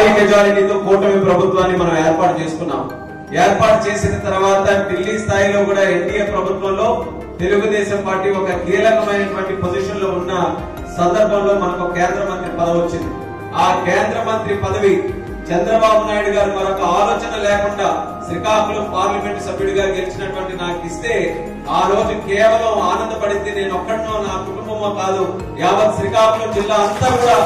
భారీ మెజారిటీతో కూటమి ప్రభుత్వాన్ని మనం ఏర్పాటు చేసుకున్నాం. ఏర్పాటు చేసిన తర్వాత ఢిల్లీ స్థాయిలో కూడా ఎన్డీఏ ప్రభుత్వంలో తెలుగుదేశం పార్టీ ఒక కీలకమైనటువంటి పొజిషన్ లో ఉన్న సందర్భంలో మనకు కేంద్ర మంత్రి పదవి వచ్చింది. ఆ కేంద్ర మంత్రి పదవి చంద్రబాబు నాయుడు గారు మరొక ఆలోచన లేకుండా శ్రీకాకుళం పార్లమెంట్ సభ్యుడిగా గెలిచినటువంటి నాకు ఇస్తే ఆ రోజు కేవలం ఆనందపడింది నేను ఒక్కడనో, నా కుటుంబమో కాదు, యావత్ శ్రీకాకుళం జిల్లా అంతా కూడా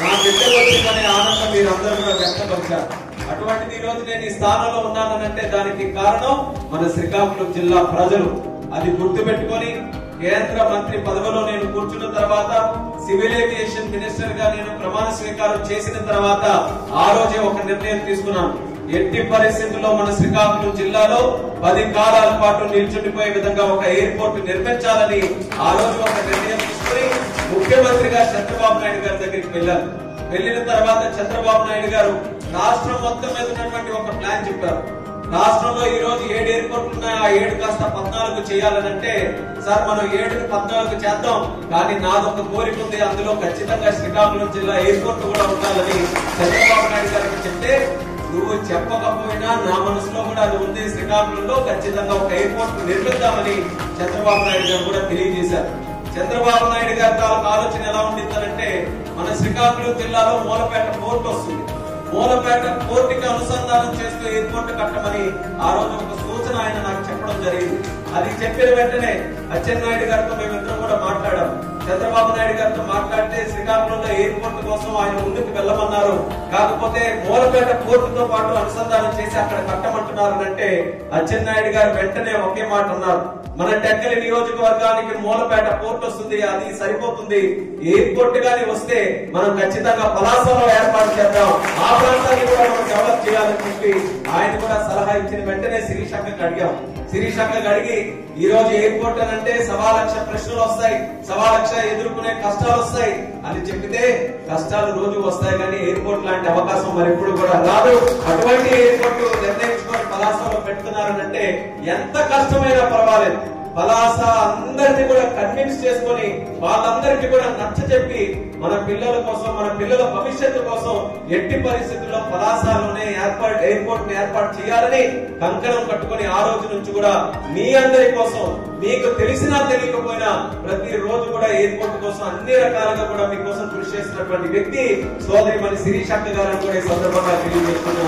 నా బిడ్డకు వచ్చిందనే ఆనందం మీరందరూ కూడా వ్యక్తపరిచారు. అటువంటిది ఈ రోజు నేను ఈ స్థానంలో ఉన్నానంటే దానికి కారణం మన శ్రీకాకుళం జిల్లా ప్రజలు. అది గుర్తుపెట్టుకొని కేంద్ర మంత్రి పదవిలో నేను కూర్చున్న తర్వాత సివిల్ ఏవియేషన్ మినిస్టర్ గా నేను ప్రమాణ స్వీకారం చేసిన తర్వాత ఆ రోజే ఒక నిర్ణయం తీసుకున్నాను. ఎట్టి పరిస్థితుల్లో మన శ్రీకాకుళం జిల్లాలో 10 కాలాల పాటు నిల్చుండిపోయే విధంగా ఒక ఎయిర్పోర్ట్ నిర్మించాలని ఆ రోజు ఒక నిర్ణయం తీసుకుని ముఖ్యమంత్రిగా చంద్రబాబు నాయుడు గారి దగ్గరికి వెళ్ళాను. వెళ్లిన తర్వాత చంద్రబాబు నాయుడు గారు రాష్ట్రం మొత్తం మీద ఉన్నటువంటి ఒక ప్లాన్ చెప్పారు. రాష్ట్రంలో ఈ రోజు 7 ఎయిర్పోర్ట్లు ఉన్నాయి, ఆ 7 కాస్త 14 చేయాలనంటే సార్ మనం 7ని 14 చేద్దాం, కానీ నాదొక కోరిక ఉంది, అందులో ఖచ్చితంగా శ్రీకాకుళం జిల్లా ఎయిర్పోర్ట్ కూడా ఉండాలని చంద్రబాబు నాయుడు గారికి చెప్తే నువ్వు చెప్పకపోయినా నా మనసులో కూడా అది ఉంది, శ్రీకాకుళంలో ఖచ్చితంగా ఒక ఎయిర్పోర్ట్ నిర్మిద్దామని చంద్రబాబు నాయుడు గారు కూడా తెలియజేశారు. చంద్రబాబు నాయుడు గారి తాలూకు ఆలోచన ఎలా ఉండిందనంటే మన శ్రీకాకుళం జిల్లాలో మూలపేట పోర్ట్ వస్తుంది, మూలపేట పోర్టుకి అనుసంధానం చేస్తూ ఎయిర్పోర్ట్ కట్టమని ఆ రోజు ఒక సూచన ఆయన నాకు చెప్పడం జరిగింది. అది చెప్పిన వెంటనే అచ్చెన్నాయుడు గారితో మేమిద్దరం కూడా మాట్లాడాం. చంద్రబాబు నాయుడు గారితో మాట్లాడితే శ్రీకాకుళంలో ఎయిర్పోర్ట్ కోసం ఆయన ముందుకు వెళ్ళమన్నారు, కాకపోతే మూలపేట పోర్టుతో పాటు అనుసంధానం చేసి అక్కడ కట్టమంటున్నారంటే అచ్చెన్నాయుడు గారు వెంటనే ఒకే మాట అన్నారు, మన టెక్కలి నియోజకవర్గానికి మూలపేట పోర్ట్ వస్తుంది, అది సరిపోతుంది, ఎయిర్పోర్ట్ గాని వస్తే మనం ఖచ్చితంగా పలాసలో ఏర్పాటు చేద్దాం, ఆ ప్రాంతాన్ని కూడా మనం డెవలప్ చేయాలని చెప్పి ఆయన కూడా సలహా ఇచ్చిన వెంటనే శిరీష్ అక్కకి అడిగాం. శిరీష్ అక్కకి అడిగి ఈ రోజు ఎయిర్పోర్ట్ అని అంటే 1,00,000 ప్రశ్నలు వస్తాయి, 1,00,000 ఎదుర్కొనే కష్టాలు వస్తాయి అని చెప్పితే కష్టాలు రోజు వస్తాయి కానీ ఎయిర్పోర్ట్ లాంటి అవకాశం మరి ఎప్పుడు కూడా రాదు. అటువంటి ఎయిర్పోర్ట్ నిర్ణయించుకొని పలాసలో పెడుతున్నారనంటే ఎంత కష్టమైనా పర్వాలేదు, పలాస అందరినీ కూడా కన్విన్స్ చేసుకుని వాళ్ళందరికీ కూడా నచ్చ చెప్పి మన పిల్లల కోసం, మన పిల్లల భవిష్యత్తు కోసం ఎట్టి పరిస్థితుల్లో పలాసలోనే ఎయిర్పోర్ట్ ని ఏర్పాటు చేయాలని కంకణం కట్టుకుని ఆ రోజు నుంచి కూడా మీ అందరి కోసం, మీకు తెలిసినా తెలియకపోయినా ప్రతి రోజు కూడా ఎయిర్పోర్ట్ కోసం అన్ని రకాలుగా కూడా మీకోసం కృషి చేసినటువంటి వ్యక్తి సోదరి మన శిరీష్ అక్క గారు కూడా ఈ సందర్భంగా తెలియజేస్తున్నా.